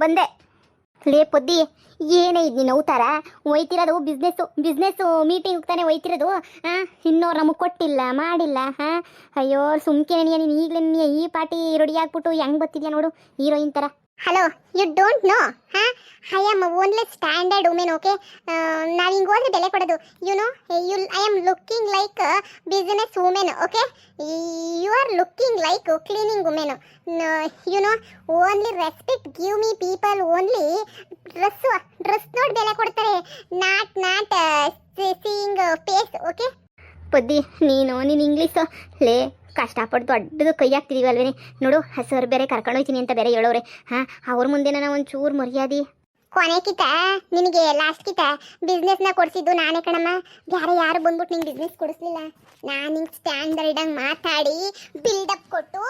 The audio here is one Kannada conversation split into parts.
ಬಂದೆ. ಲೇ ಪೊದ್ದಿ, ಏನೇ ಇದು ನೀನು ಅವತಾರ? ಒಯ್ತಿರೋದು ಬಿಸ್ನೆಸ್ಸು ಮೀಟಿಂಗ್ ತಾನೇ ಒಯ್ತಿರೋದು. ಇನ್ನೋರು ನಮಗೆ ಕೊಟ್ಟಿಲ್ಲ ಮಾಡಿಲ್ಲ. ಅಯ್ಯೋ ಸುಮ್ಕೆ ನೀನು ಈಗಲೇ ಈ ಪಾರ್ಟಿ ರೆಡಿ ಆಗ್ಬಿಟ್ಟು ಹೆಂಗೆ ಬರ್ತಿದ್ಯಾ ನೋಡು, ಹೀರೋಯಿನ್ ಥರ. Hello, you don't know? I am only standard women. Okay, ನಾವು ಹಿಂಗೆ ಹೋದ್ರೆ ಬೆಲೆ ಕೊಡೋದು. I am looking like business women. Okay, you are looking like cleaning women. Only respect give me people. Only dress ನೋಡಿ ಬೆಲೆ ಕೊಡ್ತಾರೆ, ನಾಟ್ ಸೀಯಿಂಗ್ ಫೇಸ್. ಓಕೆ ಪೊದ್ದಿ, ನೀನು ಇಂಗ್ಲೀಷು ಲೇ ಕಷ್ಟಪಟ್ಟು ದೊಡ್ಡದು ಕೈ ಹಾಕ್ತಿದೀವಲ್ವೇನೆ ನೋಡು. ಸರ್ ಬೇರೆ ಕರ್ಕೊಂಡು ಹೋಗ್ತೀನಿ ಅಂತ ಬೇರೆ ಹೇಳೋರೆ. ಅವ್ರ ಮುಂದೆ ನಾನು ಒಂಚೂರು ಮರ್ಯಾದೆ. ಕೊನೆಕಿತ ನಿನಗೆ ಲಾಸ್ಟ್ಕಿತ ಬಿಸ್ನೆಸ್ನ ಕೊಡಿಸಿದ್ದು ನಾನೇ ಕಣಮ್ಮ. ಯಾರು ಬಂದ್ಬಿಟ್ಟು ನಿಂಗೆ ಬಿಸ್ನೆಸ್ ಕೊಡಿಸ್ಲಿಲ್ಲ. ನಾನು ನಿಂಗೆ ಸ್ಟ್ಯಾಂಡರ್ಡಾಗಿ ಮಾತಾಡಿ ಬಿಲ್ಡಪ್ ಕೊಟ್ಟು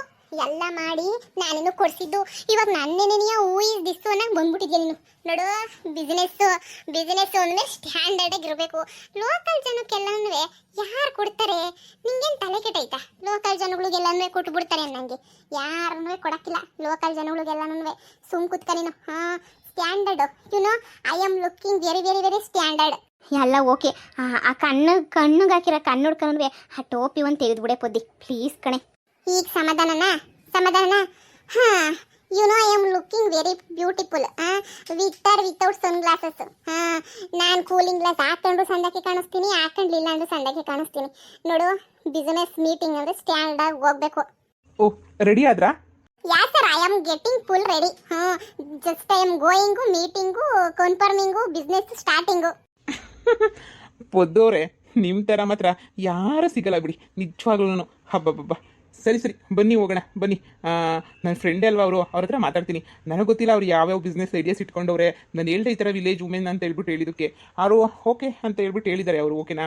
ಎಲ್ಲ ಮಾಡಿ ನಾನೇನು ಕೊಡಿಸಿದ್ದು. ಇವಾಗ ನನ್ನೇನೆಯ ಹೂ ಇಸ್ ದಿಸ್ಸು ಅನ್ನಂಗೆ ಬಂದ್ಬಿಟ್ಟಿದ್ಯಾ ನೀನು. ನೋಡು, ಬಿಸ್ನೆಸ್ಸು ಅಂದರೆ ಸ್ಟ್ಯಾಂಡರ್ಡಾಗಿ ಇರಬೇಕು. ಲೋಕಲ್ ಜನಕ್ಕೆಲ್ಲನೂ ಯಾರು ಕೊಡ್ತಾರೆ? ನಿಂಗೇನು ತಲೆ ಕೆಟ್ಟೈತಾ? ಲೋಕಲ್ ಜನಗಳಿಗೆಲ್ಲನೂ ಕೊಟ್ಬಿಡ್ತಾರೆ ಅನ್ನಂಗೆ. ಯಾರನ್ನೂ ಕೊಡೋಕ್ಕಿಲ್ಲ ಲೋಕಲ್ ಜನಗಳಿಗೆಲ್ಲನೂ. ಸುಮ್ ಕುತ್ಕ ನೀನು. Standard, I am looking very very very standard. ಎಲ್ಲ ಓಕೆ. ಆ ಕಣ್ಣಿಗೆ ಹಾಕಿರೋ ಕಣ್ಣು ಹುಡ್ಕೊಂಡ್ರೆ ಆ ಟೋಪಿ ಒಂದು ತೆಗೆದುಬಿಡೆ ಪೊದ್ದಿ, ಪ್ಲೀಸ್ ಕಣೆ. ಈಗ ಸಮಾಧಾನನಾ? I am looking very beautiful with or without sunglasses. ನಾನು ಕೂಲಿಂಗ್ ಗ್ಲಾಸ್ ಹಾಕೊಂಡು ಸಂದಕ್ಕೆ ಕಾಣಿಸ್ತೀನಿ, ಹಾಕೊಂಡ್ಲಿಲ್ಲ ಅಂದ್ರೆ ಸಂದಕ್ಕೆ ಕಾಣಿಸ್ತೀನಿ. ನೋಡು, ಬಿಸ್ನೆಸ್ ಮೀಟಿಂಗ್ ಅಂದರೆ ಸ್ಟ್ಯಾಂಡರ್ಡ್ ಆಗಿ ಹೋಗ್ಬೇಕು. ಓ, ರೆಡಿ ಆದ್ರಾ? Yeah sir, I am getting full ready. Just I am going, meeting, confirming, business starting. ಪೊದ್ದೋರೆ, ನಿಮ್ಮ ಥರ ಮಾತ್ರ ಯಾರು ಸಿಗಲ್ಲ ಬಿಡಿ, ನಿಜವಾಗ್ಲೂ. ಹಬ್ಬಬ್ಬಬ್ಬ. ಸರಿ ಬನ್ನಿ ಹೋಗೋಣ, ಬನ್ನಿ. ನನ್ನ ಫ್ರೆಂಡೇ ಅಲ್ವಾ ಅವರು, ಅವ್ರ ಹತ್ರ ಮಾತಾಡ್ತೀನಿ. ನನಗೆ ಗೊತ್ತಿಲ್ಲ ಅವ್ರು ಯಾವ್ಯಾವ ಬಿಸ್ನೆಸ್ ಐಡಿಯಾಸ್ ಇಟ್ಕೊಂಡವ್ರೆ. ನಾನು ಹೇಳ್ದೆ ಈ ಥರ ವಿಲೇಜ್ ವುಮೆನ್ ಅಂತ ಹೇಳ್ಬಿಟ್ಟು ಹೇಳಿದ್ದಕ್ಕೆ ಅವರು ಓಕೆ ಅಂತ ಹೇಳ್ಬಿಟ್ಟು ಹೇಳಿದ್ದಾರೆ ಅವರು. ಓಕೆನಾ,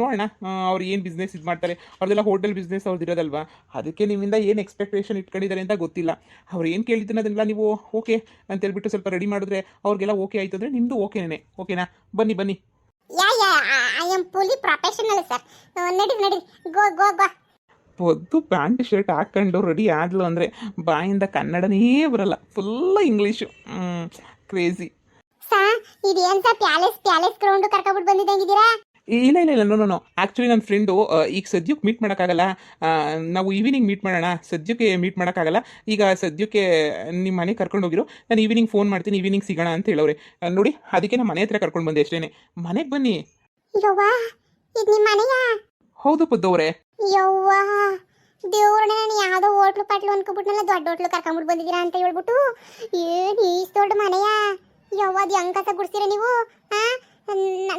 ನೋಡೋಣ ಅವ್ರು ಏನು ಬಿಸ್ನೆಸ್ ಇದು ಮಾಡ್ತಾರೆ. ಅವ್ರದ್ದೆಲ್ಲ ಹೋಟೆಲ್ ಬಿಸ್ನೆಸ್ ಅವ್ರದ್ದು ಇರೋದಲ್ವಾ, ಅದಕ್ಕೆ ನಿಮ್ಮಿಂದ ಏನು ಎಕ್ಸ್ಪೆಕ್ಟೇಷನ್ ಇಟ್ಕೊಂಡಿದ್ದಾರೆ ಅಂತ ಗೊತ್ತಿಲ್ಲ. ಅವ್ರು ಏನು ಕೇಳಿದ್ದನ್ನ ಅದನ್ನೆಲ್ಲ ನೀವು ಓಕೆ ಅಂತ ಹೇಳ್ಬಿಟ್ಟು ಸ್ವಲ್ಪ ರೆಡಿ ಮಾಡಿದ್ರೆ ಅವ್ರಿಗೆಲ್ಲ ಓಕೆ ಆಯಿತು ಅಂದರೆ ನಿಮ್ಮದು ಓಕೆನೇ. ಓಕೆನಾ, ಬನ್ನಿ. I am fully professional sir. ನಡಿ ಗೋ. ಪೊದ್ದು ಪ್ಯಾಂಟ್ ಶರ್ಟ್ ಹಾಕ್ಕೊಂಡು ರೆಡಿ ಆದ್ಲು ಅಂದರೆ ಬಾಯಿಂದ ಕನ್ನಡನೇ ಬರಲ್ಲ, ಫುಲ್ ಇಂಗ್ಲೀಷು. ಕ್ರೇಜಿ. ಇದೇನು ಸರ್, ಪ್ಯಾಲೇಸ್ ಗ್ರೌಂಡ್ ಕರ್ಕೊಬಿಟ್ಟು ಬಂದಿದ್ದಂಗಿದ್ದೀರಾ? ಇಲ್ಲ ನೋ. ಆ್ಯಕ್ಚುಲಿ ನನ್ನ ಫ್ರೆಂಡು ಈಗ ಸದ್ಯಕ್ಕೆ ಮೀಟ್ ಮಾಡೋಕ್ಕಾಗಲ್ಲ. ನಾವು ಈವ್ನಿಂಗ್ ಮೀಟ್ ಮಾಡೋಣ, ಸದ್ಯಕ್ಕೆ ಮೀಟ್ ಮಾಡೋಕ್ಕಾಗಲ್ಲ. ಈಗ ಸದ್ಯಕ್ಕೆ ನಿಮ್ಮ ಮನೆಗೆ ಕರ್ಕೊಂಡು ಹೋಗಿರೋ, ನಾನು ಈವ್ನಿಂಗ್ ಫೋನ್ ಮಾಡ್ತೀನಿ, ಈವ್ನಿಂಗ್ ಸಿಗೋಣ ಅಂತ ಹೇಳೋರೆ. ನೋಡಿ, ಅದಕ್ಕೆ ನಾನು ಮನೆ ಹತ್ರ ಕರ್ಕೊಂಡು ಬಂದೆ ಅಷ್ಟೇ. ಮನೆಗೆ ಬನ್ನಿ. ಯವ್ವಾ, ಇದು ನಿಮ್ಮ ಮನೆಯಾ? ಹೌದು ಪದ್ದವ್ರೆ. ಯವ್ವಾ ದೇವ್ರನ್ನ, ನಾನು ಯಾವುದೋ ಹೋಟ್ಲು ಪಾಟ್ಲು ಅನ್ಕೊಬಿಟ್ನಲ್ಲ, ದೊಡ್ಡ ಹೋಟ್ಲು ಕರ್ಕೊಂಬಿಟ್ಟು ಬಂದಿದ್ದೀರಾ ಅಂತ ಹೇಳ್ಬಿಟ್ಟು. ಏನು ಈಸ್ ದೊಡ್ಡ ಮನೆಯಾ? ಯವ್ವಾ, ಅದು ಹೆಂಗೆ ಕಸ ಗುಡಿಸ್ತೀರ ನೀವು?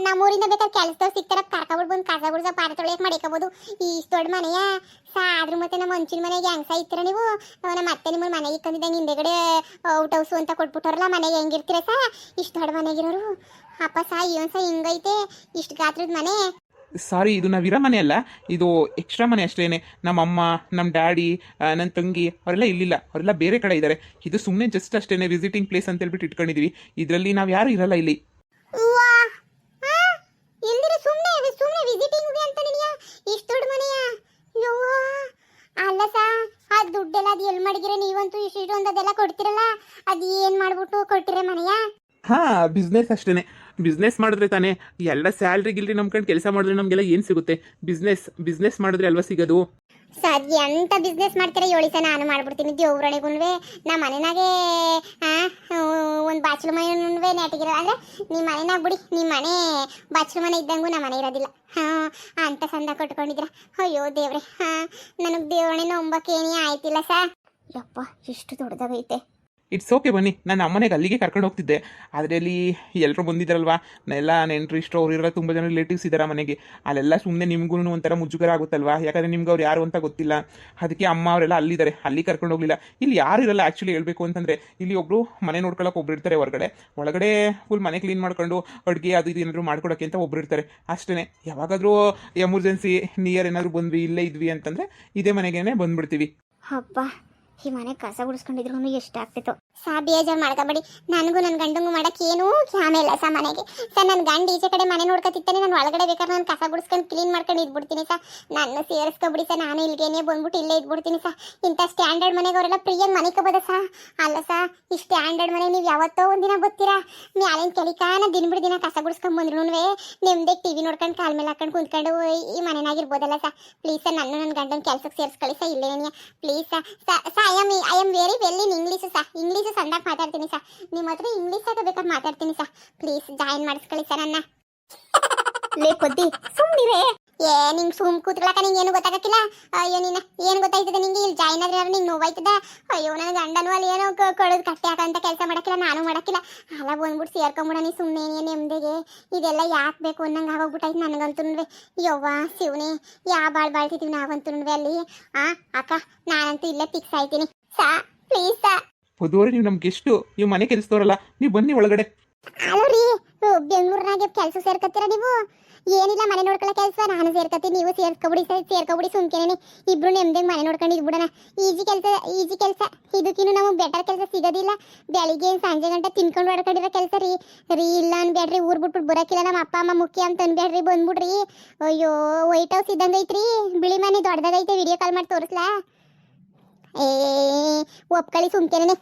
ನಮ್ಮೂರಿಂದ ಬೇಕಾದ್ರೆ ಕೆಲಸದವ್ರು ಸಿಗ್ತಾರ, ಕರ್ಕೊಬಿಟ್ಟು ಬಂದು ಕಸ ಗುಡಿಸೋ ಪಾತ್ರೆ ತೊಳೆಯಕ್ಕೆ ಮಾಡಿಕೋಬೋದು. ಈಸ್ ದೊಡ್ಡ ಮನೆಯಾ? ಆದ್ರೂ ಮತ್ತೆ ನಮ್ಮ ಹಂಚಿನ ಮನೆಗೆ ಹೆಂಗ್ಸ ಇರ್ತೀರ ನೀವು? ನಮ್ಮ ಅತ್ತೆ ನಿಮ್ಮ ಮನೆಗೆ ಇಕ್ಕಂದಿದ್ದಂಗೆ ಹಿಂದೆಗಡೆ ಔಟ್ ಹೌಸು ಅಂತ ಕೊಟ್ಬಿಟ್ಟವ್ರಲ್ಲ, ಮನೆಗೆ ಹೆಂಗಿರ್ತೀರ ಇಷ್ಟು ದೊಡ್ಡ ಮನೆಗಿರೋರು? ಅಪ್ಪ ಏನು ಹಿಂಗೈತೆ ಇಷ್ಟು ಗಾತ್ರದ ಮನೆ? ಸಾರಿ, ಇದು ನಾವಿರೋ ಮನೆ ಅಲ್ಲ, ಇದು ಎಕ್ಸ್ಟ್ರಾ ಮನೆ ಅಷ್ಟೇನೆ. ನಮ್ಮಮ್ಮ, ನಮ್ಮ ಡ್ಯಾಡಿ, ನನ್ನ ತಂಗಿ ಅವರೆಲ್ಲ ಇಲ್ಲಿಲ್ಲ, ಅವರೆಲ್ಲ ಬೇರೆ ಕಡೆ ಇದ್ದಾರೆ. ಇದು ಸುಮ್ಮನೆ ಜಸ್ಟ್ ಅಷ್ಟೇನೆ ವಿಸಿಟಿಂಗ್ ಪ್ಲೇಸ್ ಅಂತ ಹೇಳ್ಬಿಟ್ಟು ಇಟ್ಕೊಂಡಿದೀವಿ. ಇದರಲ್ಲಿ ನಾವು ಯಾರು ಇರಲ್ಲ ಇಲ್ಲಿ. ಸುಮ್ಮನೆ ವಿಸಿಟಿಂಗ್ ಅಂತ ಇಷ್ಟು ದೊಡ್ಡ ಮನೆಯಾ? ಅಲ್ಲ ಸಾ, ಆ ದುಡ್ಡೆಲ್ಲ ಅದು ಎಲ್ಲಿ ಮಾಡಿದಿರ ನೀವಂತೂ? ಇಷ್ಟು ಅದೆಲ್ಲ ಕೊಡ್ತಿರಲ್ಲ, ಅದು ಏನು ಮಾಡ್ಬಿಟ್ಟು ಕೊಟ್ಟಿರ ಮನೆಯಾ? ಬಿಸ್ನೆಸ್ ಅಷ್ಟೇನೆ. ಬಿಸ್ನೆಸ್ ಮಾಡಿದ್ರೆ ತಾನೇ ಎಲ್ಲ ಸ್ಯಾಲ್ರಿ ಗಿಲ್ರಿ ನಂಬ್ಕೊಂಡು ಕೆಲಸ ಮಾಡಿದ್ರೆ ನಮಗೆಲ್ಲ ಏನು ಸಿಗುತ್ತೆ? ಬಿಸ್ನೆಸ್ ಮಾಡಿದ್ರೆ ಅಲ್ವಾ ಸಿಗೋದು. ಸದ್ಯ ಎಂತ ಬಿಸ್ನೆಸ್ ಮಾಡ್ತೀರಾ ಹೇಳಿ ಸರ್, ನಾನು ಮಾಡ್ಬಿಡ್ತೀನಿ. ದೇವ್ರಣಿಗುನ್ವೆ ನಮ್ಮ ಮನೆನಾಗೆ ಒಂದು ಬಾಚ್ಲು ಮನೆ ನೆಟ್ಟಿಗಿರೋ ಅಂದರೆ ನಿಮ್ಮ ಮನೆನಾಗ ಬಿಡಿ, ನಿಮ್ಮ ಮನೆ ಬಾಚ್ಲು ಮನೆ ಇದ್ದಂಗೂ ನಮ್ಮ ಮನೆ ಇರೋದಿಲ್ಲ. ಅಂತ ಸಂದ ಕೊಟ್ಕೊಂಡಿದ್ದೀರ. ಅಯ್ಯೋ ದೇವ್ರೆ, ನನಗೆ ದೇವ್ರಣೆ ನಂಬಕ್ಕೇನೇ ಆಯ್ತಿಲ್ಲ ಸರ್. ಯಪ್ಪ, ಎಷ್ಟು ದೊಡ್ಡದಾಗೈತೆ. ಇಟ್ಸ್ ಓಕೆ, ಬನ್ನಿ. ನಾನು ಅಮ್ಮನೆಗೆ ಅಲ್ಲಿಗೆ ಕರ್ಕೊಂಡು ಹೋಗ್ತಿದ್ದೆ, ಅದರಲ್ಲಿ ಎಲ್ಲರೂ ಬಂದಿದ್ದಾರಲ್ವಾ, ಎಲ್ಲ ನೆಂಟರು ಇಷ್ಟು ಅವ್ರು ಇರೋ ತುಂಬ ಜನ ರಿಲೇಟಿವ್ಸ್ ಇದ್ದಾರೆ ಮನೆಗೆ. ಅಲ್ಲೆಲ್ಲ ಸುಮ್ಮನೆ ನಿಮಗೂ ಒಂಥರ ಮುಜುಗರ ಆಗುತ್ತಲ್ವಾ, ಯಾಕಂದರೆ ನಿಮ್ಗೆ ಅವ್ರು ಯಾರು ಅಂತ ಗೊತ್ತಿಲ್ಲ. ಅದಕ್ಕೆ ಅಮ್ಮ ಅವರೆಲ್ಲ ಅಲ್ಲಿದ್ದಾರೆ, ಅಲ್ಲಿ ಕರ್ಕೊಂಡು ಹೋಗಲಿಲ್ಲ. ಇಲ್ಲಿ ಯಾರು ಇರಲ್ಲ ಆ್ಯಕ್ಚುಲಿ ಹೇಳಬೇಕು ಅಂತಂದರೆ. ಇಲ್ಲಿ ಒಬ್ಬರು ಮನೆ ನೋಡ್ಕೊಳ್ಳೋಕೆ ಒಬ್ರು ಇರ್ತಾರೆ, ಒಳಗಡೆ ಫುಲ್ ಮನೆ ಕ್ಲೀನ್ ಮಾಡ್ಕೊಂಡು ಅಡುಗೆ ಅದು ಇದು ಏನಾದರೂ ಮಾಡ್ಕೊಡೋಕ್ಕೆ ಅಂತ ಒಬ್ರು ಇರ್ತಾರೆ ಅಷ್ಟೇ. ಯಾವಾಗಾದರೂ ಎಮರ್ಜೆನ್ಸಿ ನಿಯರ್ ಏನಾದರೂ ಬಂದ್ವಿ, ಇಲ್ಲೇ ಇದ್ವಿ ಅಂತಂದರೆ ಇದೇ ಮನೆಗೇ ಬಂದುಬಿಡ್ತೀವಿ. ಹಬ್ಬ, ಈ ಮನೆ ಕಸ ಗುಡಿಸ್ಕೊಂಡಿದ್ರು ಎಷ್ಟಾಗ್ತಿತ್ತು. ಬೇಜಾರು ಮಾಡ್ಕೋಬೇಡಿ. ನನಗೂ ನನ್ನ ಗಂಡಂಗೂ ಮಾಡಕ್ಕೆ ಏನೂ ಕ್ಷಾಮ ಇಲ್ಲ ಸಾ ಮನೆಗೆ. ಸರ್ ನನ್ನ ಗಂಡ ಈಚೆ ಕಡೆ ಮನೆ ನೋಡ್ಕೊತಿತ್ತಾನೆ, ನಾನು ಒಳಗಡೆ ಬೇಕಾದ್ರೆ ನಾನು ಕಸ ಗುಡಿಸ್ಕೊಂಡು ಕ್ಲೀನ್ ಮಾಡ್ಕೊಂಡು ಇದ್ಬಿಡ್ತೀನಿ ಸರ್. ನನ್ನ ಸೇರಿಸ್ಕೊಬಿಡಿ ಸರ್, ನಾನು ಇಲ್ಲಿಗೇನೆ ಬಂದ್ಬಿಟ್ಟು ಇಲ್ಲೇ ಇದ್ಬಿಡ್ತೀನಿ ಸರ್. ಇಂಥ ಸ್ಟ್ಯಾಂಡರ್ಡ್ ಮನೆಗೆ ಅವರೆಲ್ಲ ಪ್ರಿಯಾಗಿ ಮನೆ ಕಬೋದ ಸರ್. ಅಲ್ಲ ಸರ್, ಈ ಸ್ಟ್ಯಾಂಡರ್ಡ್ ಮನೆ ನೀವು ಯಾವತ್ತೋ ಒಂದಿನ ಗೊತ್ತೀರಾ, ಮ್ಯಾಲಿನ ಕೆಲಿಕಾನ ದಿನ ಬಿಡು ದಿನ ಕಸ ಗುಡಿಸ್ಕೊಂಡ್ ಬಂದ್ರು ನಿಮ್ದೇ ಟಿವಿ ನೋಡ್ಕೊಂಡು ಕಾಲ್ ಮೇಲೆ ಹಾಕೊಂಡು ಕುಂತ್ಕೊಂಡು ಈ ಮನೆನಾಗಿರ್ಬೋದಲ್ಲ ಸರ್. ಪ್ಲೀಸ್ ಸರ್, ನನ್ನ ಗಂಡನ ಕೆಲ್ಸಕ್ಕೆ ಸೇರಿಸ್ಕೊಳ್ಳಿ ಸರ್ ಇಲ್ಲೇನೇ please sir. I am very well in English sir. English ಸಂದಾಗಿ ಮಾತಾಡ್ತೀನಿ ಸರ್. ನಿಮ್ಮ ಹತ್ರ ಇಂಗ್ಲೀಷಾಗ ಬೇಕಾದ್ರೆ ಮಾತಾಡ್ತೀನಿ ಸರ್. ಪ್ಲೀಸ್ ಜಾಯಿನ್ ಮಾಡಿಸ್ಕೊಳ್ಳಿ ಸರ್ ನನ್ನ. ಲೇ ಪೊದ್ದಿ ಸುಮ್ಮನಿರೇ. ನಿಂಗೆ ಸುಮ್ ಕೂತ್ಕೊಳ್ಳಾಕ ನಿಂಗೆ ಏನು ಗೊತ್ತಾಗಕ್ಕಿಲ್ಲ. ಅಯ್ಯೋ ನೀನು ಏನು ಗೊತ್ತಾಯ್ತದೆ ನಿಂಗೆ? ಇಲ್ಲಿ ಜಾಯಿನ್ ಆದ್ರೆ ನಿಂಗೆ ನೋವಾಯ್ತದ. ಅಯ್ಯೋ ನನ್ನ ಗಂಡನೂ ಅಲ್ಲಿ ಏನೋ ಕಳೆದು ಕಟ್ಟೆ ಹಾಕಂತ ಕೆಲಸ ಮಾಡಕ್ಕಿಲ್ಲ, ನಾನು ಮಾಡಕ್ಕಿಲ್ಲ. ಅಲ್ಲ ಬಂದ್ಬಿಟ್ಟು ಸೇರ್ಕೊಂಬಿಡ ನೀ ಸುಮ್ಮನೆ ನೆಮ್ಮದಿಗೆ. ಇದೆಲ್ಲ ಯಾಕೆ ಬೇಕು ಅನ್ನಂಗೆ ಆಗೋಗ್ಬಿಟ್ಟಾಯ್ತು ನನಗಂತೂ. ಯವ್ವ ಶಿವನೇ, ಬಾಳ್ ಬಾಳ್ತಿದ್ದೀವಿ ನಾವಂತೂ ಅಲ್ಲಿ. ಅಕ್ಕ ನಾನಂತೂ ಇಲ್ಲೇ ಫಿಕ್ಸ್ ಆಯ್ತೀನಿ ಸಾ. ಪ್ಲೀಸ್ ಸಾ. ಪೊದೋರೆ, ನೀವು ನಮ್ಗೆ ಎಷ್ಟು ನೀವು ಮನೆ ಕೆಲಸದವರಲ್ಲ, ನೀವು ಬನ್ನಿ ಒಳಗಡೆ. ಅಲ್ಲ ರೀ, ಬೆಂಗಳೂರಿನಾಗೆ ಕೆಲಸ ಸೇರ್ಕತ್ತೀರ ನೀವು? ಏನಿಲ್ಲ, ಮನೆ ನೋಡ್ಕೊಳ್ಳೋ ಕೆಲಸ ನಾನು ಸೇರ್ಕತ್ತೀನಿ, ನೀವು ಸೇರ್ಕೊಬಿಡಿ ಸುಮ್ಕೇನೆ. ಇಬ್ರು ನೆಮ್ಮದಿಗೆ ಮನೆ ನೋಡ್ಕೊಂಡು ಇದ್ಬಿಡೋಣ. ಈಜಿ ಕೆಲಸ. ಇದಕ್ಕಿನ್ನು ನಮಗೆ ಬೆಟರ್ ಕೆಲಸ ಸಿಗೋದಿಲ್ಲ. ಬೆಳಿಗ್ಗೆ ಸಂಜೆ ಗಂಟೆ ತಿನ್ಕೊಂಡು ಹೊಡ್ಕೊಂಡಿರೋ ಕೆಲಸ ರೀ ಇಲ್ಲ ಅನ್ಬೇಡ್ರಿ. ಊರ್ ಬಿಟ್ಬಿಟ್ಟು ಬರೋಕಿಲ್ಲ, ನಮ್ಮ ಅಪ್ಪ ಅಮ್ಮ ಮುಖ್ಯ ಅಂತ ಅನ್ಬೇಡ್ರಿ. ಬಂದ್ಬಿಡ್ರಿ. ಅಯ್ಯೋ ವೈಟ್ ಹೌಸ್ ಇದ್ದಂಗೆ ಐತ್ರಿ, ಬಿಳಿ ಮನೆ ದೊಡ್ಡದಾಗೈತೆ. ವಿಡಿಯೋ ಕಾಲ್ ಮಾಡಿ ತೋರಿಸ್ಲಾ? ಒಪ್ಕೊಳ್ಳಿ ಸುಮ್ಕೇನೆ.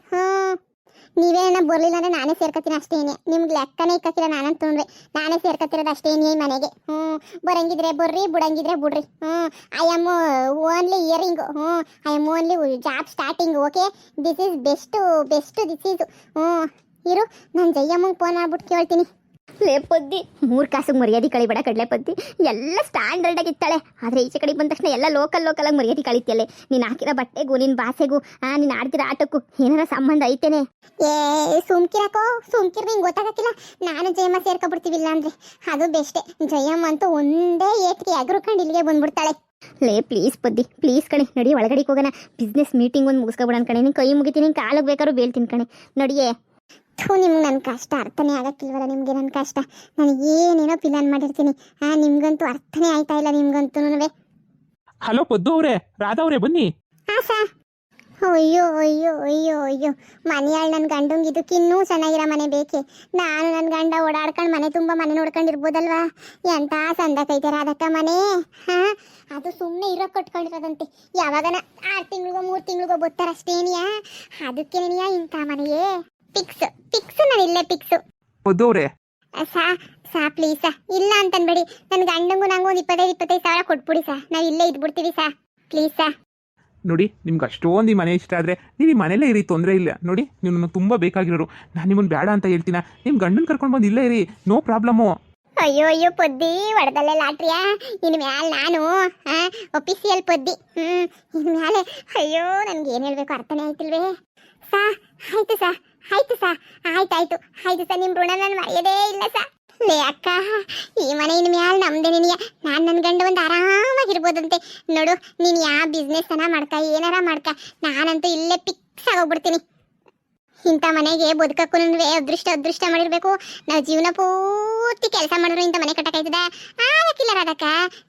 ನೀವೇನ ಬರ್ಲಿಲ್ಲ ಅಂದ್ರೆ ನಾನೇ ಸೇರ್ಕತ್ತೀನಿ ಅಷ್ಟೇನೆ. ನಿಮ್ಗೆ ಲೆಕ್ಕನೇ ಇಕ್ಕಿಲ್ಲ ನಾನಂತ ನಾನೇ ಸೇರ್ಕತ್ತಿರೋದು ಅಷ್ಟೇನೆ ಈ ಮನೆಗೆ. ಬರಂಗಿದ್ರೆ ಬರ್ರಿ, ಬಿಡಂಗಿದ್ರೆ ಬಿಡ್ರಿ. I am only earring. I am only job starting. Okay, this is best this is. ಇರು, ನಾನು ಜಯ್ಯಮ್ಮಂಗೆ ಫೋನ್ ಮಾಡ್ಬಿಟ್ಟು ಕೇಳ್ತೀನಿ. ಲೇ ಪೊದ್ದಿ, 3 ಕಾಸಿಗೆ ಮರ್ಯಾದೆ ಕಳಿಬೇಡ ಕಡಲೆ ಪದ್ದಿ. ಎಲ್ಲ ಸ್ಟ್ಯಾಂಡರ್ಡ್ ಆಗಿತ್ತಾಳೆ, ಆದರೆ ಈಚೆ ಕಡೆಗೆ ಬಂದ ತಕ್ಷಣ ಎಲ್ಲ ಲೋಕಲಾಗಿ ಮರ್ಯಾದೆ ಕಳಿತಿಯಲ್ಲೇ. ನೀನು ಹಾಕಿರೋ ಬಟ್ಟೆಗೂ ನಿನ್ನ ಭಾಷೆಗೂ ನೀನು ಆಡ್ತಿರೋ ಆಟಕ್ಕೂ ಏನಾರ ಸಂಬಂಧ ಐತೇನೆ? ಸುಮ್ಕಿರಕೋ ಸುಮ್ಕಿರ್, ನಿಂಗೆ ಗೊತ್ತಾಗಕ್ಕಿಲ್ಲ. ನಾನು ಜಯಮ್ಮ ಸೇರ್ಕೊಬಿಡ್ತೀವಿಲ್ಲ ಅಂದ್ರೆ ಅದು ಬೆಸ್ಟೇ. ಜಯಮ್ಮ ಅಂತೂ ಒಂದೇ ಏಟ್ಗೆ ಎಗರುಕೊಂಡು ಇಲ್ಲಿಗೆ ಬಂದ್ಬಿಡ್ತಾಳೆ. ಲೇ ಪ್ಲೀಸ್ ಪದ್ದಿ, ಪ್ಲೀಸ್ ಕಣೆ, ನಡಿ ಒಳಗಡೆಗೆ ಹೋಗೋಣ. ಬಿಸ್ನೆಸ್ ಮೀಟಿಂಗ್ ಒಂದು ಮುಗಿಸ್ಕೊಬಿಡೋಣ ಕಣೆ. ನಿನ್ನ ಕೈ ಮುಗಿತೀನಿ, ನಿನ್ನ ಕಾಲಿಗೆ ಬೇಕಾದ್ರೂ ಬೀಳ್ತೀನಿ ಕಣೆ. ನಡಿಯೇ. ನಿಮ್ಗೆ ನನ್ನ ಕಷ್ಟ ಅರ್ಥನೇ ಆಗಕ್ಕಿಲ್ವಲ್ಲ ನಿಮಗೆ? ನನ್ನ ಕಷ್ಟ ನಾನು ಏನೇನೋ ಪ್ಲಾನ್ ಮಾಡಿರ್ತೀನಿ. ನಿಮ್ಗಂತೂ ಅರ್ಥನೇ ಆಯ್ತಾ ಇಲ್ಲ ನಿಮ್ಗಂತೂ. ಹಲೋ ಪದ್ದು ಅವರೇ, ರಾಧಾ ಅವರೇ, ಬನ್ನಿ. ಸರ್. ಅಯ್ಯೋ ಮನೆಯಾಳು ನನ್ನ ಗಂಡಂಗೆ ಇದಕ್ಕಿನ್ನೂ ಚೆನ್ನಾಗಿರೋ ಮನೆ ಬೇಕೆ. ನಾನು ನನ್ನ ಗಂಡ ಓಡಾಡ್ಕೊಂಡು ಮನೆ ತುಂಬ ಮನೆ ನೋಡ್ಕೊಂಡಿರ್ಬೋದಲ್ವಾ? ಎಂಥ ಸಂದಕೈತೆ ರಾಧಕ್ಕ ಮನೆ. ಅದು ಸುಮ್ಮನೆ ಇರೋ ಕಟ್ಕೊಂಡಿರೋದಂತೆ. ಯಾವಾಗನ 6 ತಿಂಗಳಿಗೋ 3 ತಿಂಗಳಿಗೋ ಬರ್ತಾರ ಅಷ್ಟೇನಿಯಾ? ಅದಕ್ಕೇನಿಯಾ ಇಂಥ ಮನೆಯೇ ಫಿಕ್ಸ್ ನಾನು ಇಲ್ಲೇ ಫಿಕ್ಸು. ಪದ್ದವ್ರೆ ಸಾ ಪ್ಲೀಸ್ ಸಾ, ಇಲ್ಲ ಅಂತನ್ಬೇಡಿ. ನನ್ನ ಗಂಡಂಗೂ ನಂಗೂ ಒಂದು 25,000 ಸಾವಿರ ಕೊಟ್ಬಿಡಿ ಸಾ, ನಾವು ಇಲ್ಲೇ ಇದ್ಬಿಡ್ತೀವಿ ಸಾ. ಪ್ಲೀಸ್ ಸಾ. ನೋಡಿ, ನಿಮ್ಗೆ ಅಷ್ಟೊಂದು ಈ ಮನೆ ಇಷ್ಟ ಆದರೆ ನೀವು ಈ ಮನೇಲೇ ಇರಿ, ತೊಂದರೆ ಇಲ್ಲ. ನೋಡಿ, ನೀವು ನನಗೆ ತುಂಬ ಬೇಕಾಗಿರೋರು. ನಾನು ನಿಮ್ಮನ್ನು ಬೇಡ ಅಂತ ಹೇಳ್ತೀನ. ನಿಮ್ಮ ಗಂಡನ ಕರ್ಕೊಂಡು ಬಂದು ಇಲ್ಲೇ ಇರಿ, ನೋ ಪ್ರಾಬ್ಲಮ್ಮು. ಅಯ್ಯೋ ಪೊದ್ದಿ, ಹೊಡೆದಲ್ಲೇ ಲಾಟ್ರಿಯಾ? ಇನ್ನು ಮ್ಯಾಲೆ ನಾನು ಒಫಿಸಿಯಲ್ ಪೊದ್ದಿ. ಇನ್ನು ಮ್ಯಾಲೆ ಅಯ್ಯೋ ನನಗೆ ಏನು ಹೇಳಬೇಕು ಅರ್ಥನೇ ಆಯ್ತಿಲ್ವೇ ಸಾ. ಆಯ್ತು ಸಾ, ಆಯ್ತು ಸಾ. ನಿಮ್ಮ ಋಣ ನಾನು ಮರೆಯೋದೇ ಇಲ್ಲ ಸಾ. ಲೇ ಅಕ್ಕ, ಈ ಮನೆ ಇನ್ನು ಮ್ಯಾಲೆ ನಮ್ದೇ ನಿನಗೆ. ನಾನು ನನ್ನ ಗಂಡ ಒಂದು ಆರಾಮಾಗಿರ್ಬೋದಂತೆ. ನೋಡು, ನೀನು ಯಾವ ಬಿಸ್ನೆಸ್ ಮಾಡ್ಕ, ಏನಾರ ಮಾಡ್ಕ, ನಾನಂತೂ ಇಲ್ಲೇ ಫಿಕ್ಸ್ ಆಗೋಗ್ಬಿಡ್ತೀನಿ. ಇಂಥ ಮನೆಗೆ ಬದುಕಕ್ಕೂ ಅದೃಷ್ಟ ಮಾಡಿರ್ಬೇಕು. ನಾವು ಜೀವನ ಪೂರ್ತಿ ಕೆಲಸ ಮಾಡಿದ್ರು ಇಂಥ ಮನೆ ಕಟ್ಟಕ್ಕಾಯ್ತದ? ಆಗಕ್ಕಿಲ್ಲ ರಾಧಕ್ಕ.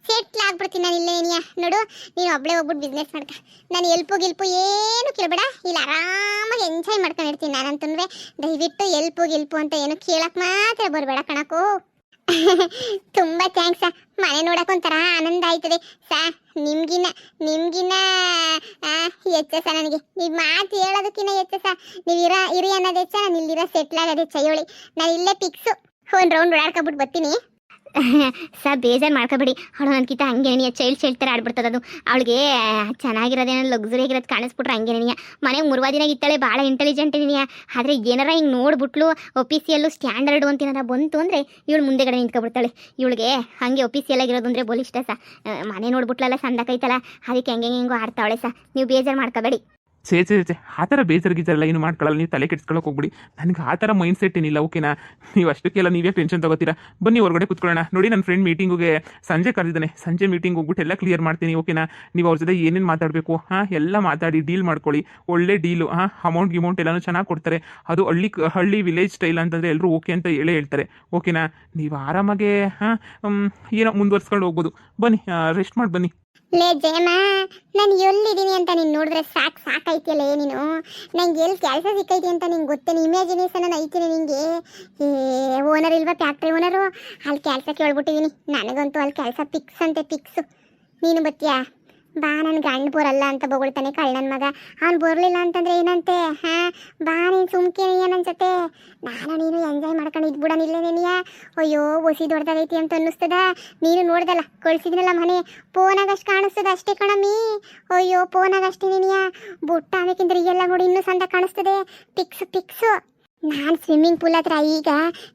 ಸೆಟ್ಲ್ ಆಗ್ಬಿಡ್ತೀನಿ ನಾನು ಇಲ್ಲೇ ಏನಿಯಾ. ನೋಡು, ನೀನು ಒಬ್ಬಳೇ ಹೋಗ್ಬಿಟ್ಟು ಬಿಸ್ನೆಸ್ ಮಾಡ್ಕ. ನಾನು ಗಿಲ್ಪು ಏನು ಕೇಳಬೇಡ, ಇಲ್ಲಿ ಆರಾಮಾಗಿ ಎಂಜಾಯ್ ಮಾಡ್ಕೊಂಡಿರ್ತೀನಿ ನಾನಂತೂ. ದಯವಿಟ್ಟು ಗಿಲ್ಪು ಅಂತ ಏನು ಕೇಳಕ್ಕೆ ಮಾತ್ರ ಬರಬೇಡ ಕಣಕ್ಕೂ. ತುಂಬ ಥ್ಯಾಂಕ್ಸ್. ಮನೆ ನೋಡಕ್ಕೆ ಒಂಥರ ಆನಂದ ಆಯ್ತದೆ ಸಾ. ನಿಮ್ಗಿನ್ನ ಹೆಚ್ಚ ಸಾ ನನಗೆ. ನೀವು ಮಾತು ಹೇಳೋದಕ್ಕಿಂತ ಹೆಚ್ಚ ಸಾ. ನೀವು ಇರಿ ಅನ್ನೋದು ಹೆಚ್ಚ, ನಾನು ಇಲ್ಲಿರೋ ಸೆಟ್ಲ್ ಆಗೋದು ಹೆಚ್ಚ. ಹೇಳಿ, ನಾನು ಇಲ್ಲೇ ಫಿಕ್ಸು. ಒಂದು ರೌಂಡ್ ಓಡಾಡ್ಕೊಬಿಟ್ಟು ಬರ್ತೀನಿ ಸಾ. ಬೇಜಾರು ಮಾಡ್ಕೊಬೇಡಿ. ಅವಳು ನನಗಿಂತ ಹಂಗೇನಿಯ ಚೈಲ್ಡ್ ಥರ ಆಡ್ಬಿಡ್ತದೆ ಅದು. ಅವಳಿಗೆ ಚೆನ್ನಾಗಿರೋದೇನೋ ಲಕ್ಸುರಿ ಆಗಿರೋದು ಕಾಣಿಸ್ಬಿಟ್ರೆ ಹಂಗೇನಿಯ. ಮನೆಗೆ 3 ದಿನ ಇತ್ತಾಳೆ, ಭಾಳ ಇಂಟೆಲಿಜೆಂಟ್ ಇದೀನಿಯ. ಆದರೆ ಏನಾರ ಹಿಂಗೆ ನೋಡ್ಬಿಟ್ಲು ಒಫಿಸಿಯಲ್ಲು ಸ್ಟ್ಯಾಂಡರ್ಡು ಅಂತ ಏನಾರ ಬಂತು ಅಂದರೆ ಇವಳು ಮುಂದೆಗಡೆ ನಿಂತ್ಕೊಬಿಡ್ತಾಳೆ. ಇವಳಿಗೆ ಹಾಗೆ ಒಫಿಸಿಯಲ್ ಆಗಿರೋದು ಅಂದರೆ ಬೋಲ್ ಇಷ್ಟ ಸಾ. ಮನೆ ನೋಡ್ಬಿಟ್ಲಲ್ಲ ಸಂದಕೈತಲ್ಲ, ಅದಕ್ಕೆ ಹೆಂಗೋ ಆಡ್ತಾವಳೆ ಸಾ. ನೀವು ಬೇಜಾರು ಮಾಡ್ಕೋಬೇಡಿ. ಛೇ ಆ ಥರ ಬೇಜಾರಿಗಿಜಾರೆಲ್ಲ ಏನು ಮಾಡ್ಕೊಳ್ಳಲ್ಲ. ನೀವು ತಲೆ ಕೆಡ್ಸ್ಕೊಳಕ್ಕೆ ಹೋಗ್ಬಿಡಿ. ನನಗೆ ಆ ಥರ ಮೈಂಡ್ ಸೆಟ್ ಏನಿಲ್ಲ, ಓಕೆನಾ? ನೀವು ಅಷ್ಟಕ್ಕೆಲ್ಲ ನೀವೇ ಟೆನ್ಷನ್ ತಗೋತೀರಾ. ಬನ್ನಿ ಹೊರಗಡೆ ಕೂತ್ಕೊಳ್ಳೋಣ. ನೋಡಿ, ನನ್ನ ಫ್ರೆಂಡ್ ಮೀಟಿಂಗಿಗೆ ಸಂಜೆ ಕರೆದಿದ್ದಾನೆ. ಸಂಜೆ ಮೀಟಿಂಗ್ ಹೋಗ್ಬಿಟ್ಟು ಎಲ್ಲ ಕ್ಲಿಯರ್ ಮಾಡ್ತೀನಿ, ಓಕೆನಾ? ನೀವು ಅವ್ರ ಜೊತೆ ಏನೇನು ಮಾತಾಡಬೇಕು ಎಲ್ಲ ಮಾತಾಡಿ ಡೀಲ್ ಮಾಡ್ಕೊಳ್ಳಿ. ಒಳ್ಳೆ ಡೀಲು. ಅಮೌಂಟ್ ಎಲ್ಲನೂ ಚೆನ್ನಾಗಿ ಕೊಡ್ತಾರೆ. ಅದು ಹಳ್ಳಿ ವಿಲೇಜ್ ಸ್ಟೈಲ್ ಅಂತಂದರೆ ಎಲ್ಲರೂ ಓಕೆ ಅಂತ ಹೇಳ್ತಾರೆ, ಓಕೆನಾ? ನೀವು ಆರಾಮಾಗೆ ಏನೋ ಮುಂದುವರ್ಸ್ಕೊಂಡು ಹೋಗ್ಬೋದು. ಬನ್ನಿ, ರೆಸ್ಟ್ ಮಾಡಿ ಬನ್ನಿ. ಲೇ ಜಯಮ್ಮ, ನಾನು ಎಲ್ಲಿದ್ದೀನಿ ಅಂತ ನೀನು ನೋಡಿದ್ರೆ ಸಾಕೈತಿಯಲ್ಲೇ ನೀನು. ನಂಗೆ ಎಲ್ಲಿ ಕೆಲಸ ಸಿಕ್ಕೈತಿ ಅಂತ ನಿಂಗೆ ಗೊತ್ತೇನೆ, ಇಮ್ಯಾಜಿನೇಷನ್ ಐತೀನಿ ನಿಂಗೆ. ಓನರ್ ಇಲ್ವಾ, ಫ್ಯಾಕ್ಟ್ರಿ ಓನರು, ಅಲ್ಲಿ ಕೆಲಸ ಕೇಳ್ಬಿಟ್ಟಿದ್ದೀನಿ. ನನಗಂತೂ ಅಲ್ಲಿ ಕೆಲಸ ಫಿಕ್ಸ್ ಅಂತೆ, ಫಿಕ್ಸು. ನೀನು ಬತ್ತೀಯಾ? ಬಾ, ನನ್ನ ಗಂಡು ಬರಲ್ಲ ಅಂತ ಬೊಗಳ್ತಾನೆ ಕಳ್ಳನ ಮಗ. ಅವ್ನು ಬರಲಿಲ್ಲ ಅಂತಂದ್ರೆ ಏನಂತೆ? ಬಾ, ನೀನು ಸುಮ್ಕೆ ಏನನ್ಸತ್ತೆ? ನಾನು ನೀನು ಎಂಜಾಯ್ ಮಾಡ್ಕೊಂಡು ಇದ್ಬಿಡೋನಿಲ್ಲ ನೀನಿಯ. ಅಯ್ಯೋ, ಒಸಿ ದೊಡ್ಡದಾಗೈತಿ ಅಂತ ಅನ್ನಿಸ್ತದ. ನೀನು ನೋಡ್ದಲ್ಲ, ಕಳಿಸಿದ್ನಲ್ಲ ಮನೆ, ಫೋನಾಗಷ್ಟು ಕಾಣಿಸ್ತದ ಅಷ್ಟೇ ಕಣಮ್ಮಿ. ಅಯ್ಯೋ, ಫೋನಾಗಷ್ಟೇ ನೀನಿಯ. ಬುಟ್ಟ ಆಮೇಕಿಂದ್ರೆ ಎಲ್ಲ ನೋಡಿ ಇನ್ನೂ ಸಂದ ಕಾಣಿಸ್ತದೆ. Fix fix. ನಾನು ಸ್ವಿಮ್ಮಿಂಗ್ ಪೂಲ್ ಹತ್ರ ಈಗ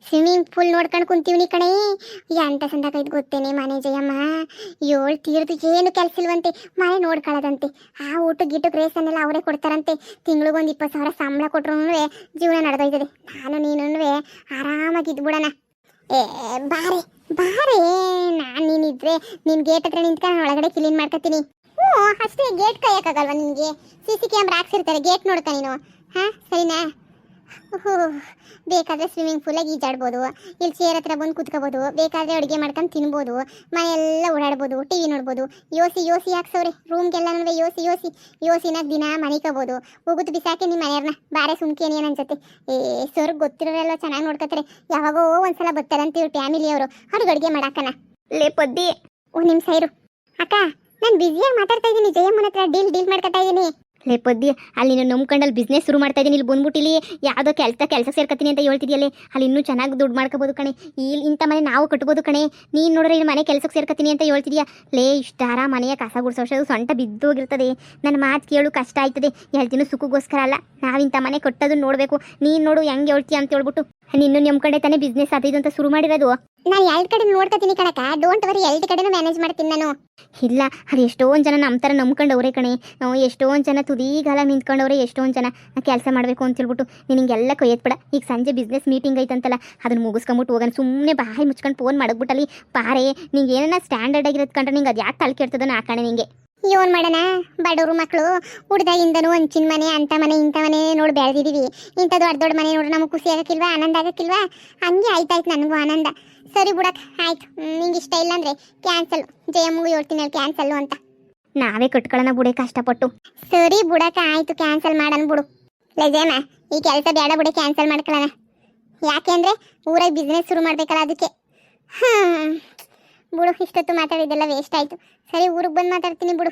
ಸ್ವಿಮ್ಮಿಂಗ್ ಪೂಲ್ ನೋಡ್ಕೊಂಡು ಕುಂತೀವಿ ಕಣೆ. ಎಂತ ಸಂದಾಕೈದು ಗೊತ್ತೇನೆ ಮನೆ ಜಯಮ್ಮ. 7 ತೀರ್ದು ಏನು ಕೆಲಸ ಇಲ್ವಂತೆ, ಮನೆ ನೋಡ್ಕೊಳ್ಳೋದಂತೆ. ಆ ಊಟ ಗಿಟಕ್ಕೆ ರೇಸನ್ನೆಲ್ಲ ಅವರೇ ಕೊಡ್ತಾರಂತೆ. ತಿಂಗಳಿಗೊಂದು 20,000 ಸಂಬಳ ಕೊಟ್ರು ಜೀವನ ನಡೆದೋಯ್ತದೆ. ನಾನು ನೀನು ಆರಾಮಾಗಿ ಇದ್ಬಿಡೋಣ. ಬಾರೆ ಬಾರೆ, ನಾನು ನೀನಿದ್ರೆ ನಿನ್ನ ಗೇಟ್ ಹತ್ರ ನಿಂತ್ಕೊಂಡು ಒಳಗಡೆ ಕ್ಲೀನ್ ಮಾಡ್ಕೊತೀನಿ. ಅಷ್ಟೇ, ಗೇಟ್ ಕಾಯಕ್ಕಾಗಲ್ವಾ ನಿನಗೆ? CC ಕ್ಯಾಮ್ರಾ ಹಾಕ್ಸಿರ್ತಾರೆ, ಗೇಟ್ ನೋಡ್ಕ ನೀನು. ಸರಿನಾ? ಬೇಕಾದರೆ ಸ್ವಿಮ್ಮಿಂಗ್ ಪೂಲಾಗಿ ಈಜಾಡ್ಬೋದು, ಇಲ್ಲಿ ಚೇರ್ ಹತ್ರ ಬಂದು ಕುತ್ಕೋಬೋದು, ಬೇಕಾದರೆ ಅಡುಗೆ ಮಾಡ್ಕೊಂಡು ತಿನ್ಬೋದು, ಮನೆಯೆಲ್ಲ ಓಡಾಡ್ಬೋದು, TV ನೋಡ್ಬೋದು. ಯೋಸಿ ಹಾಕ್ಸವ್ರೆ ರೂಮ್ಗೆಲ್ಲ. ಯೋಸಿನಾಗ ದಿನ ಮನಿಕೋಬೋದು. ಹೋಗುತ್ತು ಬಿಸಾಕೆ ನಿಮ್ಮ ಮನೆಯವ್ರನ್ನ. ಬಾರೆ ಸುಮ್ಕೇನಿ ಅನ್ಸತ್ತೆ. ಸರ್ ಗೊತ್ತಿರೋರೆಲ್ಲ ಚೆನ್ನಾಗಿ ನೋಡ್ಕೊತಾರೆ. ಯಾವಾಗೋ ಒಂದ್ಸಲ ಬರ್ತಾರಂತೀವಿ ಫ್ಯಾಮಿಲಿಯವರು, ಅವ್ರಿಗೆ ಅಡುಗೆ ಮಾಡಾಕನ. ಲೇ ಪದ್ದಿ, ಒಂದು ನಿಮಿಷ ಇರು ಅಕ್ಕ, ನಾನು ಬ್ಯುಸಿಯಾಗಿ ಮಾತಾಡ್ತಾ ಇದ್ದೀನಿ. ಜಯಮ್ಮನ ಹತ್ರ ಡೀಲ್ ಮಾಡ್ಕೊತಾ ಇದ್ದೀನಿ. ಲೇ ಪದ್ದಿ, ಅಲ್ಲಿ ನೀನು ನಂಬ್ಕೊಂಡಲ್ಲಿ ಬಿಸ್ನೆಸ್ ಶುರು ಮಾಡ್ತಾ ಇದ್ದೀನಿ. ಇಲ್ಲಿ ಬಂದ್ಬಿಟ್ಟು ಇಲ್ಲಿ ಯಾವುದೋ ಕೆಲಸ ಸೇರ್ಕತ್ತೀನಿ ಅಂತ ಹೇಳ್ತಿದ್ಯಲ್ಲೇ, ಅಲ್ಲಿ ಇನ್ನೂ ಚೆನ್ನಾಗಿ ದುಡ್ಡು ಮಾಡ್ಕೋಬೋದು ಕಣೆ. ಇಲ್ಲಿ ಇಂಥ ಮನೆ ನಾವು ಕಟ್ಬೋದು ಕಣೆ. ನೀನು ನೋಡ್ರೆ ಇಲ್ಲಿ ಮನೆ ಕೆಲಸಕ್ಕೆ ಸೇರ್ಕತ್ತೀನಿ ಅಂತ ಹೇಳ್ತಿದ್ಯಾ. ಲೇ, ಇಷ್ಟಾರ ಮನೆಯ ಕಸ ಗುಡಿಸೋದು ಸೊಂಟ ಬಿದ್ದೋಗಿರ್ತದೆ. ನನ್ನ ಮಾತು ಕೇಳು, ಕಷ್ಟ ಆಯ್ತದೆ. ಹೇಳ್ತೀನಿ ಸುಖಗೋಸ್ಕರ ಅಲ್ಲ, ನಾವಿಂಥ ಮನೆ ಕಟ್ಟೋದನ್ನ ನೋಡಬೇಕು. ನೀನು ನೋಡು ಹೆಂಗೆ ಹೇಳ್ತೀಯ ಅಂತ ಹೇಳ್ಬಿಟ್ಟು ನಿನ್ನೂ ನಮ್ಮ ಕಡೆ ತಾನೇ ಬಿಸ್ನೆಸ್ ಅದು ಇದು ಅಂತ ಶುರು ಮಾಡಿರೋದು. ನಾನು 2 ಕಡೆ ನೋಡ್ಕೊತೀನಿ ಕಣಕ್ಕ, ಡೋಂಟ್ ವರಿ, 2 ಕಡೆನೂ ಮ್ಯಾನೇಜ್ ಮಾಡ್ತೀನಿ ನಾನು. ಇಲ್ಲ, ಅದು ಎಷ್ಟೊಂದು ಜನ ನಮ್ಮ ಥರ ನಂಬ್ಕೊಂಡವ್ರೆ ಕಣೆ. ಎಷ್ಟೊಂದು ಜನ ತುದಿಗಾಲ ನಿಂತ್ಕೊಂಡವ್ರೆ. ಎಷ್ಟೊಂದು ಜನ ಕೆಲಸ ಮಾಡಬೇಕು ಅಂತ ಹೇಳ್ಬಿಟ್ಟು ನಿನಗೆಲ್ಲ ಕೈ ಎತ್ಬೇಡ. ಈಗ ಸಂಜೆ ಬಿಸ್ನೆಸ್ ಮೀಟಿಂಗ್ ಐತಂತಲ್ಲ, ಅದನ್ನು ಮುಗಿಸ್ಕೊಂಬಿಟ್ಟು ಹೋಗೋಣ. ಸುಮ್ಮನೆ ಬಾಯಿ ಮುಚ್ಕೊಂಡು ಫೋನ್ ಮಾಡಕ್ಬಿಟ್ಟಲ್ಲಿ ಪಾರೆ. ನಿಂಗೆ ಏನಾರ ಸ್ಟ್ಯಾಂಡರ್ಡ್ ಆಗಿರೋದು ಕಂಡ್ರೆ ನಿಂಗೆ ಅದು ಯಾಕೆ ತಲೆ ಕೆಡ್ತದೋ ಹಾಕೋಣ ನಿಂಗೆ. ಏನು ಮಾಡೋಣ, ಬಡವರು ಮಕ್ಕಳು ಹುಡ್ದಾಗಿಂದನೂ ಹಂಚಿನ ಮನೆ, ಅಂಥ ಮನೆ ಇಂಥ ಮನೆ ನೋಡಿ ಬೆಳೆದಿದ್ದೀವಿ. ಇಂಥ ದೊಡ್ಡ ಮನೆ ನೋಡಿ ನಮಗೆ ಖುಷಿ ಆಗಕ್ಕಿಲ್ವಾ, ಆನಂದ ಆಗಕ್ಕಿಲ್ವಾ? ಹಂಗೆ ಆಯ್ತಾಯ್ತು, ನನಗೂ ಆನಂದ. ಸರಿ ಬಿಡಕ್ಕೆ ಆಯ್ತು. ನಿಂಗೆ ಇಷ್ಟ ಇಲ್ಲ ಅಂದರೆ ಕ್ಯಾನ್ಸಲ್. ಜಯಮ್ಮಗೂ ಹೇಳ್ತೀನಿ ಅಲ್ಲಿ ಕ್ಯಾನ್ಸಲ್ಲು ಅಂತ. ನಾವೇ ಕಟ್ಕೊಳ್ಳೋಣ ಬಿಡೆ ಕಷ್ಟಪಟ್ಟು. ಸರಿ ಬಿಡಕ್ಕೆ ಆಯಿತು, ಕ್ಯಾನ್ಸಲ್ ಮಾಡೋಣ ಬಿಡು. ಲೇ ಜಯಮ್ಮ, ಈ ಕೆಲಸ ಬೇಡ ಬಿಡೆ, ಕ್ಯಾನ್ಸಲ್ ಮಾಡ್ಕೊಳ್ಳೋಣ. ಯಾಕೆಂದರೆ ಊರಾಗ ಬಿಸ್ನೆಸ್ ಶುರು ಮಾಡಬೇಕಲ್ಲ, ಅದಕ್ಕೆ. ಬಿಡು, ಇಷ್ಟೊತ್ತು ಮಾತಾಡಿದ್ದೆಲ್ಲ ವೇಸ್ಟ್ ಆಯಿತು. ಸರಿ, ಊರಿಗೆ ಬಂದು ಮಾತಾಡ್ತೀನಿ ಬಿಡು.